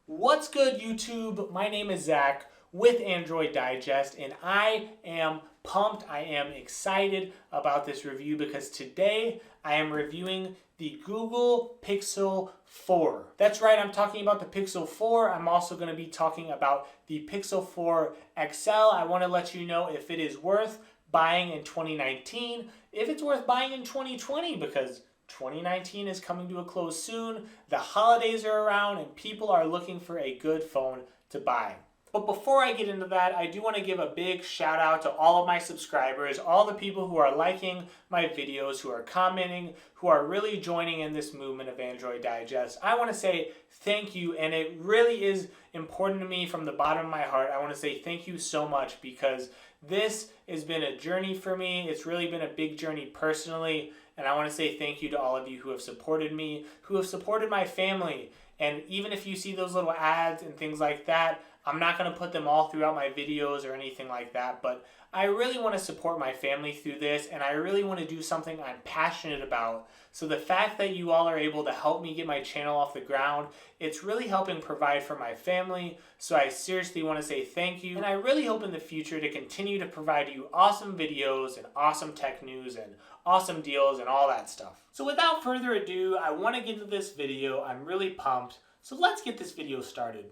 What's good, YouTube? My name is Zach with Android Digest, and I am pumped. I am excited about this review because today I am reviewing the Google Pixel 4. That's right, I'm talking about the Pixel 4. I'm also going to be talking about the Pixel 4 XL. I want to let you know if it is worth buying in 2019, if it's worth buying in 2020, because 2019 is coming to a close soon, the holidays are around, and people are looking for a good phone to buy. But before I get into that, I do want to give a big shout out to all of my subscribers, all the people who are liking my videos, who are commenting, who are really joining in this movement of Android Digest. I want to say thank you, and it really is important to me from the bottom of my heart. I want to say thank you so much because this has been a journey for me. It's really been a big journey personally. And I want to say thank you to all of you who have supported me, who have supported my family. And even if you see those little ads and things like that, I'm not going to put them all throughout my videos or anything like that. But I really want to support my family through this, and I really want to do something I'm passionate about. So the fact that you all are able to help me get my channel off the ground, it's really helping provide for my family. So I seriously want to say thank you. And I really hope in the future to continue to provide you awesome videos and awesome tech news and awesome deals and all that stuff. So without further ado, I want to get into this video. I'm really pumped. So let's get this video started.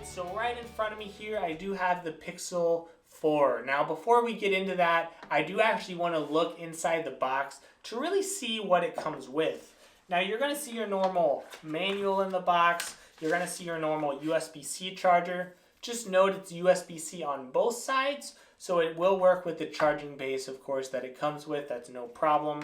So right in front of me here, I do have the Pixel 4. Now, before we get into that, I do actually want to look inside the box to really see what it comes with. Now, you're going to see your normal manual in the box. You're going to see your normal USB-C charger. Just note it's USB-C on both sides, so it will work with the charging base, of course, that it comes with. That's no problem.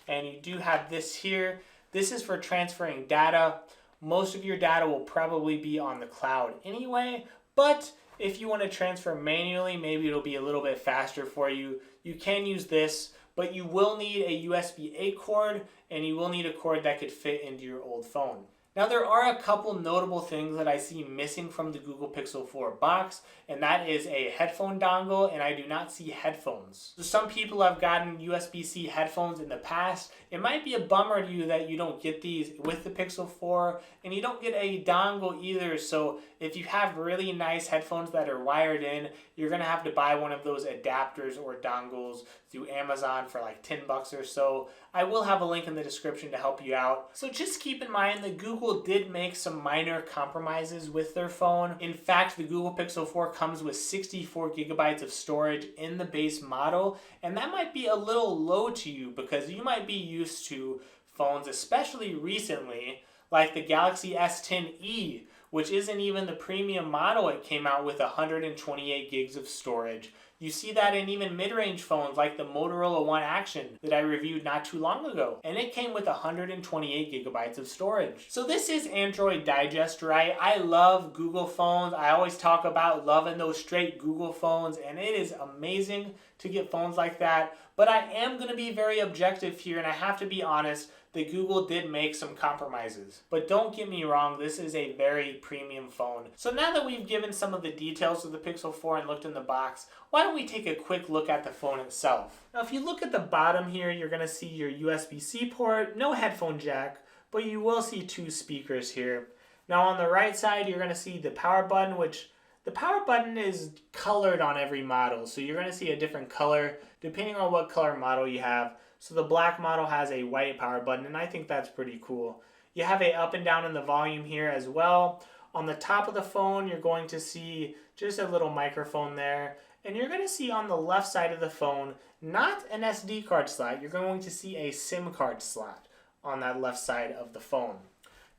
And you do have this here. This is for transferring data. Most of your data will probably be on the cloud anyway, but if you want to transfer manually, maybe it'll be a little bit faster for you. You can use this, but you will need a USB-A cord, and you will need a cord that could fit into your old phone. Now, there are a couple notable things that I see missing from the Google Pixel 4 box, and that is a headphone dongle, and I do not see headphones. So some people have gotten USB-C headphones in the past. It might be a bummer to you that you don't get these with the Pixel 4, and you don't get a dongle either. So if you have really nice headphones that are wired in, you're going to have to buy one of those adapters or dongles through Amazon for like $10 or so. I will have a link in the description to help you out. So just keep in mind that Google did make some minor compromises with their phone. In fact, the Google Pixel 4 comes with 64 gigabytes of storage in the base model, and that might be a little low to you because you might be used to phones, especially recently, like the Galaxy S10e, which isn't even the premium model. It came out with 128 gigs of storage. You see that in even mid-range phones like the Motorola One Action that I reviewed not too long ago. And it came with 128 gigabytes of storage. So this is Android Digest, right? I love Google phones. I always talk about loving those straight Google phones, and it is amazing to get phones like that. But I am going to be very objective here, and I have to be honest that Google did make some compromises. But don't get me wrong, this is a very premium phone. So now that we've given some of the details of the Pixel 4 and looked in the box, why don't we take a quick look at the phone itself? Now, if you look at the bottom here, you're going to see your USB-C port, no headphone jack, but you will see two speakers here. Now on the right side, you're going to see the power button, which the power button is colored on every model. So you're going to see a different color depending on what color model you have. So the black model has a white power button, and I think that's pretty cool. You have a up and down in the volume here as well. On the top of the phone, you're going to see just a little microphone there. And you're going to see on the left side of the phone, not an SD card slot. You're going to see a SIM card slot on that left side of the phone.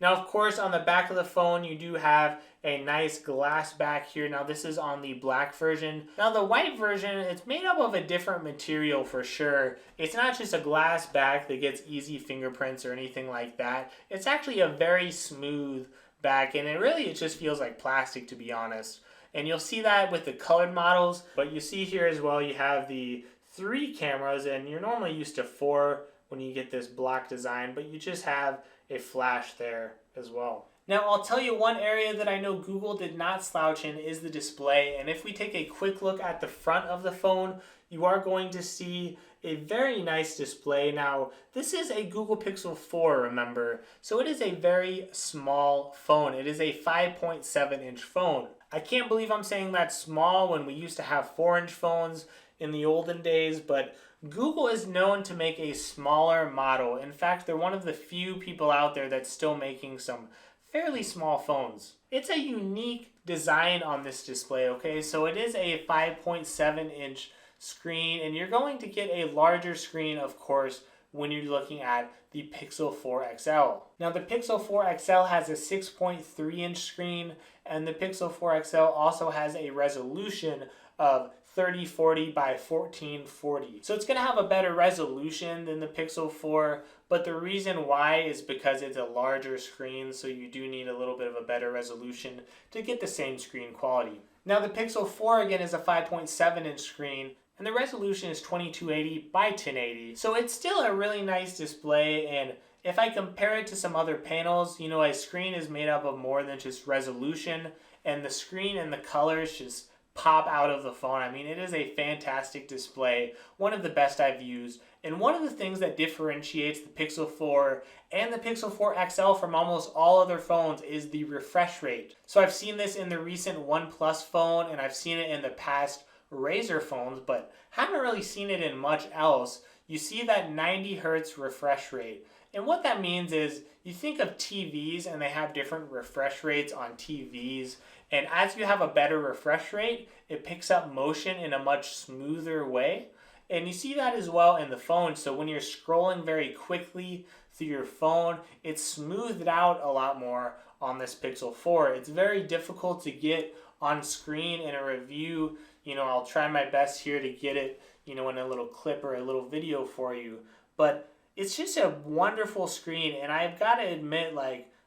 Now, of course, on the back of the phone, you do have a nice glass back here. Now, this is on the black version. Now, the white version, it's made up of a different material for sure. It's not just a glass back that gets easy fingerprints or anything like that. It's actually a very smooth back, and it just feels like plastic, to be honest. And you'll see that with the colored models, but you see here as well, you have the 3 cameras, and you're normally used to 4 when you get this block design, but you just have a flash there as well. Now, I'll tell you one area that I know Google did not slouch in is the display. And if we take a quick look at the front of the phone, you are going to see a very nice display. Now, this is a Google Pixel 4, remember, so it is a very small phone. It is a 5.7-inch phone. I can't believe I'm saying that's small when we used to have 4-inch phones in the olden days, but Google is known to make a smaller model. In fact, they're one of the few people out there that's still making some fairly small phones. It's a unique design on this display, okay? So it is a 5.7-inch screen, and you're going to get a larger screen, of course, when you're looking at the Pixel 4 XL. Now, the Pixel 4 XL has a 6.3-inch screen, and the Pixel 4 XL also has a resolution of 3040 by 1440. So it's going to have a better resolution than the Pixel 4, but the reason why is because it's a larger screen, so you do need a little bit of a better resolution to get the same screen quality. Now, the Pixel 4 again is a 5.7-inch screen, and the resolution is 2280 by 1080. So it's still a really nice display, and if I compare it to some other panels, a screen is made up of more than just resolution, and the screen and the colors just pop out of the phone. I mean, it is a fantastic display, one of the best I've used, and one of the things that differentiates the Pixel 4 and the Pixel 4 XL from almost all other phones is the refresh rate. So I've seen this in the recent OnePlus phone, and I've seen it in the past Razer phones, but haven't really seen it in much else. You see that 90 hertz refresh rate. And what that means is you think of TVs and they have different refresh rates on TVs. And as you have a better refresh rate, it picks up motion in a much smoother way. And you see that as well in the phone. So when you're scrolling very quickly through your phone, it's smoothed out a lot more on this Pixel 4. It's very difficult to get on screen in a review. I'll try my best here to get it, in a little clip or a little video for you. But it's just a wonderful screen, and I've got to admit,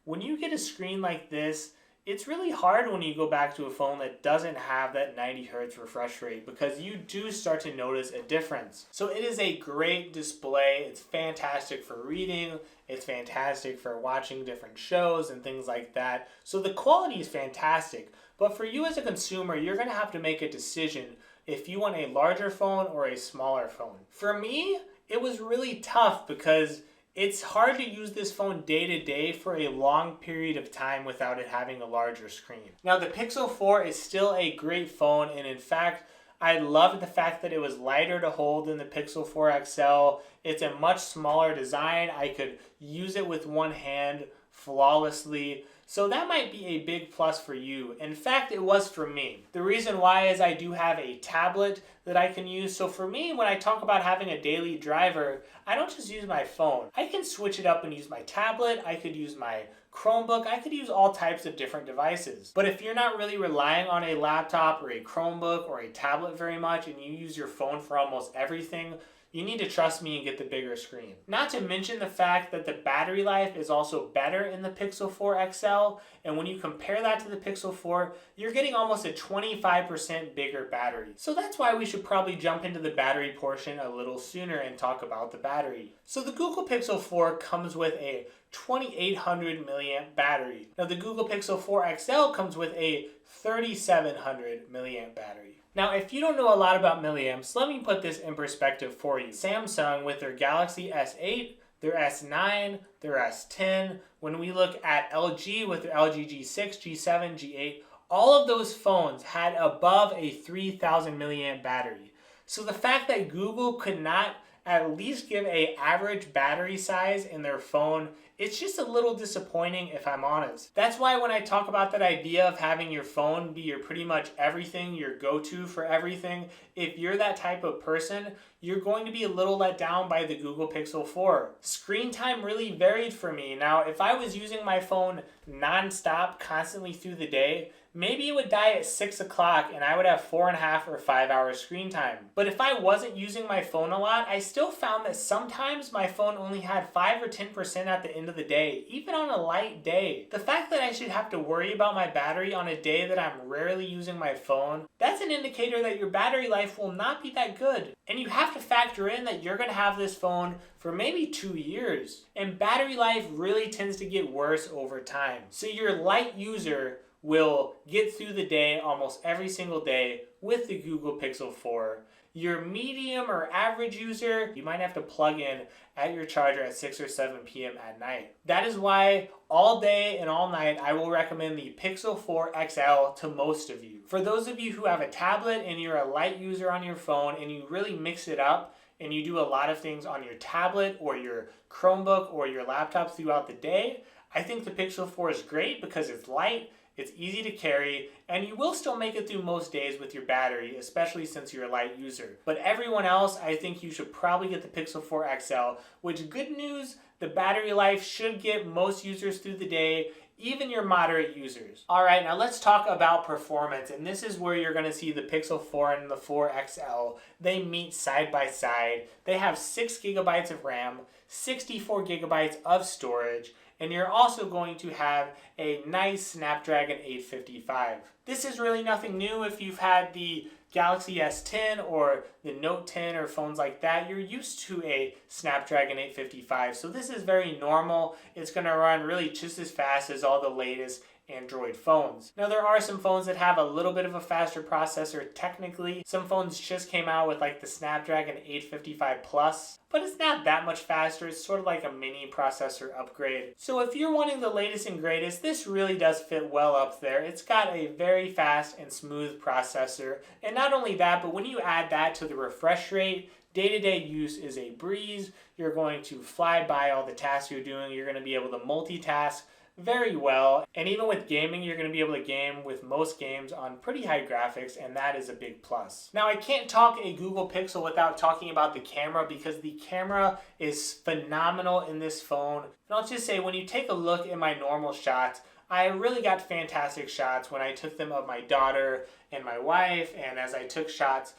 when you get a screen like this, it's really hard when you go back to a phone that doesn't have that 90 hertz refresh rate, because you do start to notice a difference. So it is a great display. It's fantastic for reading. It's fantastic for watching different shows and things like that. So the quality is fantastic. But for you as a consumer, you're going to have to make a decision if you want a larger phone or a smaller phone. For me, it was really tough because it's hard to use this phone day to day for a long period of time without it having a larger screen. Now, the Pixel 4 is still a great phone, and in fact, I loved the fact that it was lighter to hold than the Pixel 4 XL. It's a much smaller design. I could use it with one hand flawlessly. So that might be a big plus for you. In fact, it was for me. The reason why is I do have a tablet that I can use. So for me, when I talk about having a daily driver, I don't just use my phone. I can switch it up and use my tablet. I could use my Chromebook. I could use all types of different devices. But if you're not really relying on a laptop or a Chromebook or a tablet very much and you use your phone for almost everything, you need to trust me and get the bigger screen. Not to mention the fact that the battery life is also better in the Pixel 4 XL, and when you compare that to the Pixel 4, you're getting almost a 25% bigger battery. So that's why we should probably jump into the battery portion a little sooner and talk about the battery. So the Google Pixel 4 comes with a 2800 milliamp battery. Now the Google Pixel 4 XL comes with a 3700 milliamp battery. Now, if you don't know a lot about milliamps, let me put this in perspective for you. Samsung, with their Galaxy S8, their S9, their S10, when we look at LG with their LG G6, G7, G8, all of those phones had above a 3000 milliamp battery. So the fact that Google could not at least give an average battery size in their phone, it's just a little disappointing if I'm honest. That's why when I talk about that idea of having your phone be your pretty much everything, your go-to for everything, if you're that type of person, you're going to be a little let down by the Google Pixel 4. Screen time really varied for me. Now, if I was using my phone non-stop constantly through the day, maybe it would die at 6 o'clock and I would have 4.5 or 5 hours screen time. But if I wasn't using my phone a lot, I still found that sometimes my phone only had 5 or 10% at the end of the day, even on a light day. The fact that I should have to worry about my battery on a day that I'm rarely using my phone, that's an indicator that your battery life will not be that good. And you have to factor in that you're going to have this phone for maybe 2 years. And battery life really tends to get worse over time. So your light user will get through the day almost every single day with the Google Pixel 4. Your medium or average user, you might have to plug in at your charger at 6 or 7 p.m. at night. That is why all day and all night I will recommend the Pixel 4 XL to most of you. For those of you who have a tablet and you're a light user on your phone and you really mix it up and you do a lot of things on your tablet or your Chromebook or your laptop throughout the day, I think the Pixel 4 is great because it's light, it's easy to carry, and you will still make it through most days with your battery, especially since you're a light user. But everyone else, I think you should probably get the Pixel 4 XL, which, good news, the battery life should get most users through the day, even your moderate users. All right, now let's talk about performance, and this is where you're gonna see the Pixel 4 and the 4 XL. They meet side by side. They have 6 gigabytes of RAM, 64 gigabytes of storage, and you're also going to have a nice Snapdragon 855. This is really nothing new. If you've had the Galaxy S10 or the Note 10 or phones like that, you're used to a Snapdragon 855. So this is very normal. It's going to run really just as fast as all the latest Android phones. Now there are some phones that have a little bit of a faster processor technically. Some phones just came out with like the Snapdragon 855 Plus, but it's not that much faster. It's sort of like a mini processor upgrade. So if you're wanting the latest and greatest, this really does fit well up there. It's got a very fast and smooth processor. And not only that, but when you add that to the refresh rate, day-to-day use is a breeze. You're going to fly by all the tasks you're doing. You're going to be able to multitask very well, and even with gaming, you're going to be able to game with most games on pretty high graphics, and that is a big plus. Now, I can't talk a Google Pixel without talking about the camera, because the camera is phenomenal in this phone. And I'll just say, when you take a look at my normal shots, I really got fantastic shots when I took them of my daughter and my wife, and as I took shots,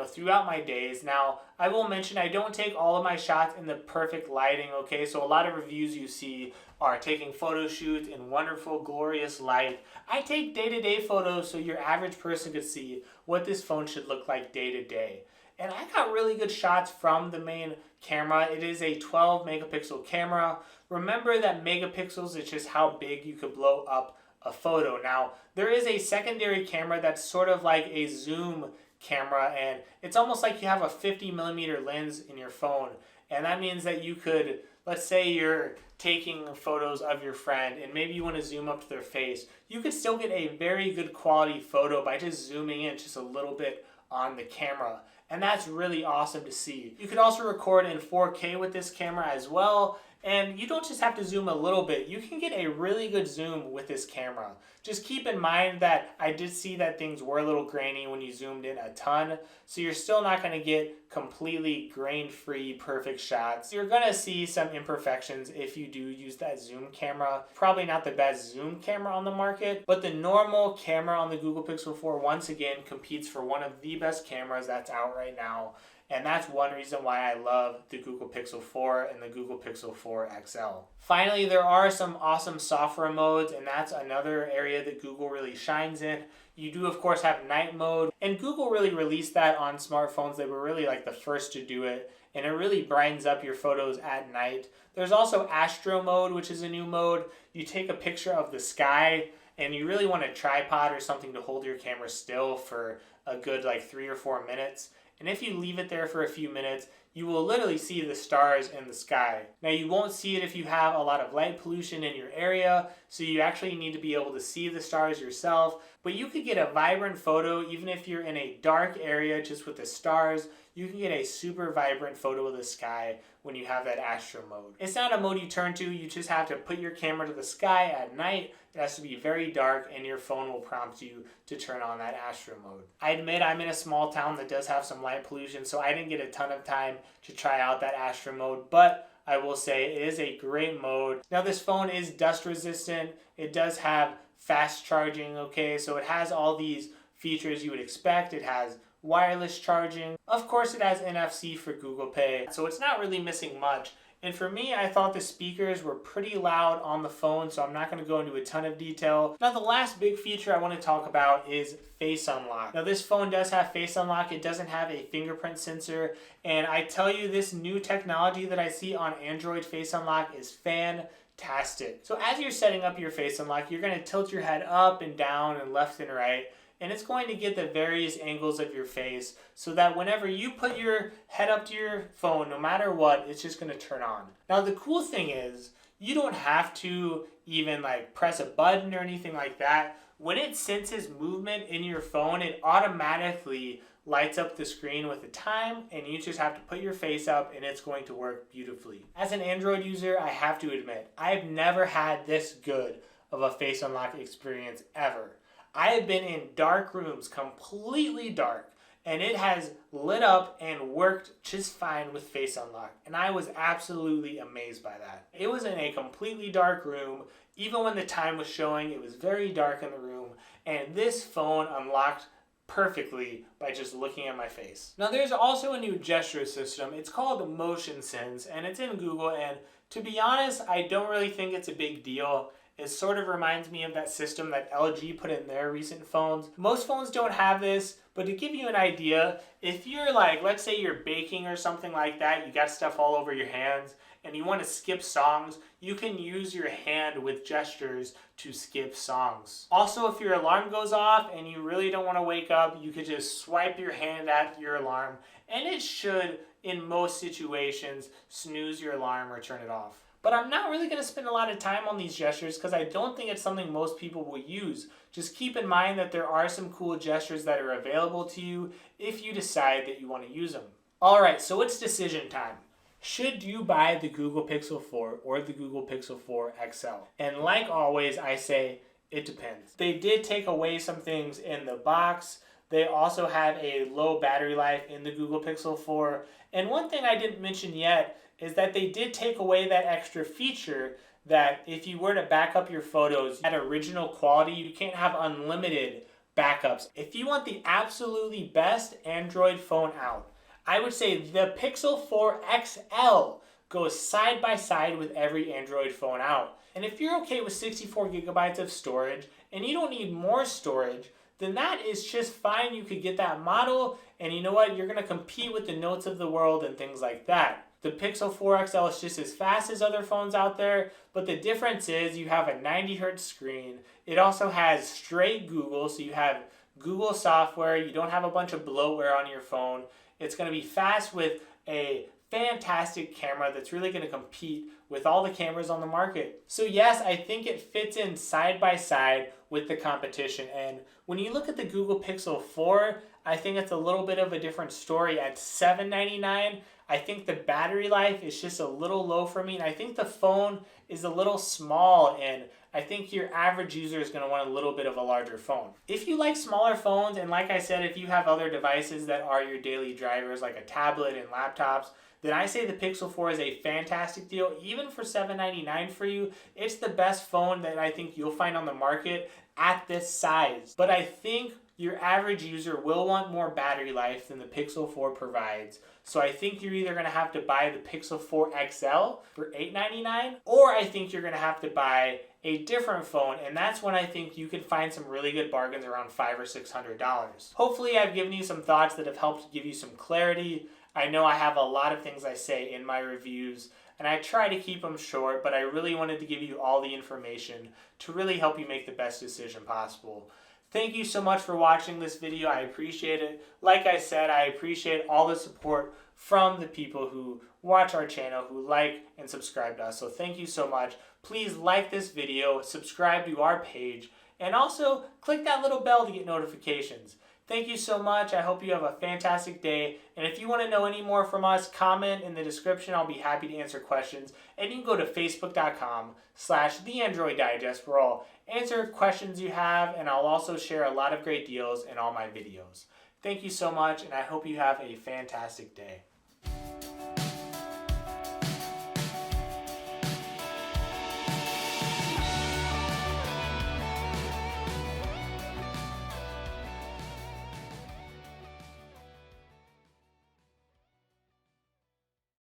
throughout my days. Now, I will mention I don't take all of my shots in the perfect lighting, okay? So a lot of reviews you see are taking photo shoots in wonderful, glorious light. I take day-to-day photos so your average person could see what this phone should look like day-to-day. And I got really good shots from the main camera. It is a 12 megapixel camera. Remember that megapixels is just how big you could blow up a photo. Now, there is a secondary camera that's sort of like a zoom camera, and it's almost like you have a 50 millimeter lens in your phone. And that means that you could, let's say you're taking photos of your friend and maybe you want to zoom up to their face. You could still get a very good quality photo by just zooming in just a little bit on the camera. And that's really awesome to see. You could also record in 4K with this camera as well. And you don't just have to zoom a little bit. You can get a really good zoom with this camera. Just keep in mind that I did see that things were a little grainy when you zoomed in a ton. So you're still not going to get completely grain-free perfect shots. You're going to see some imperfections if you do use that zoom camera. Probably not the best zoom camera on the market, but the normal camera on the Google Pixel 4 once again competes for one of the best cameras that's out right now. And that's one reason why I love the Google Pixel 4 and the Google Pixel 4 XL. Finally, there are some awesome software modes, and that's another area that Google really shines in. You do, of course, have night mode, and Google really released that on smartphones. They were really like the first to do it, and it really brightens up your photos at night. There's also Astro mode, which is a new mode. You take a picture of the sky, and you really want a tripod or something to hold your camera still for a good 3 or 4 minutes. And if you leave it there for a few minutes, you will literally see the stars in the sky. Now, you won't see it if you have a lot of light pollution in your area, so you actually need to be able to see the stars yourself. But you could get a vibrant photo even if you're in a dark area just with the stars. You can get a super vibrant photo of the sky when you have that Astro mode. It's not a mode you turn to, you just have to put your camera to the sky at night. It has to be very dark, and your phone will prompt you to turn on that Astro mode. I admit I'm in a small town that does have some light pollution, so I didn't get a ton of time to try out that Astro mode, but I will say it is a great mode. Now, this phone is dust resistant. It does have fast charging, okay? So it has all these features you would expect. It has wireless charging. Of course, it has NFC for Google Pay, so it's not really missing much. And for me, I thought the speakers were pretty loud on the phone, so I'm not going to go into a ton of detail. Now, the last big feature I want to talk about is Face Unlock. Now, this phone does have Face Unlock. It doesn't have a fingerprint sensor. And I tell you, this new technology that I see on Android Face Unlock is fantastic. So as you're setting up your Face Unlock, you're going to tilt your head up and down and left and right. And it's going to get the various angles of your face so that whenever you put your head up to your phone, no matter what, it's just going to turn on. Now, the cool thing is you don't have to even like press a button or anything like that. When it senses movement in your phone, it automatically lights up the screen with a time, and you just have to put your face up and it's going to work beautifully. As an Android user, I have to admit, I've never had this good of a Face Unlock experience ever. I have been in dark rooms, completely dark, and it has lit up and worked just fine with Face Unlock. And I was absolutely amazed by that. It was in a completely dark room. Even when the time was showing, it was very dark in the room. And this phone unlocked perfectly by just looking at my face. Now, there's also a new gesture system. It's called Motion Sense, and it's in Google. And to be honest, I don't really think it's a big deal. It sort of reminds me of that system that LG put in their recent phones. Most phones don't have this, but to give you an idea, if you're like, let's say you're baking or something like that, you got stuff all over your hands, and you want to skip songs, you can use your hand with gestures to skip songs. Also, if your alarm goes off and you really don't want to wake up, you could just swipe your hand at your alarm, and it should, in most situations, snooze your alarm or turn it off. But I'm not really going to spend a lot of time on these gestures because I don't think it's something most people will use. Just keep in mind that there are some cool gestures that are available to you if you decide that you want to use them. Alright, so it's decision time. Should you buy the Google Pixel 4 or the Google Pixel 4 XL? And like always, I say it depends. They did take away some things in the box. They also have a low battery life in the Google Pixel 4. And one thing I didn't mention yet is that they did take away that extra feature that if you were to back up your photos at original quality, you can't have unlimited backups. If you want the absolutely best Android phone out, I would say the Pixel 4 XL goes side by side with every Android phone out. And if you're okay with 64 gigabytes of storage and you don't need more storage, then that is just fine. You could get that model, and you know what? You're going to compete with the Notes of the world and things like that. The Pixel 4 XL is just as fast as other phones out there, but the difference is you have a 90 Hz screen. It also has straight Google, so you have Google software. You don't have a bunch of bloatware on your phone. It's going to be fast with a fantastic camera that's really going to compete with all the cameras on the market. So yes, I think it fits in side by side with the competition. And when you look at the Google Pixel 4, I think it's a little bit of a different story. At $799, I think the battery life is just a little low for me. And I think the phone is a little small, and I think your average user is going to want a little bit of a larger phone. If you like smaller phones, and like I said, if you have other devices that are your daily drivers, like a tablet and laptops, then I say the Pixel 4 is a fantastic deal. Even for $799 for you, it's the best phone that I think you'll find on the market at this size. But I think your average user will want more battery life than the Pixel 4 provides. So I think you're either going to have to buy the Pixel 4 XL for $899, or I think you're going to have to buy a different phone, and that's when I think you can find some really good bargains around $500 or $600. Hopefully I've given you some thoughts that have helped give you some clarity. I know I have a lot of things I say in my reviews, and I try to keep them short, but I really wanted to give you all the information to really help you make the best decision possible. Thank you so much for watching this video. I appreciate it. Like I said, I appreciate all the support from the people who watch our channel, who like and subscribe to us. So thank you so much. Please like this video, subscribe to our page, and also click that little bell to get notifications. Thank you so much. I hope you have a fantastic day. And if you want to know any more from us, comment in the description. I'll be happy to answer questions. And you can go to facebook.com/theandroiddigest where I'll answer questions you have, and I'll also share a lot of great deals in all my videos. Thank you so much, and I hope you have a fantastic day.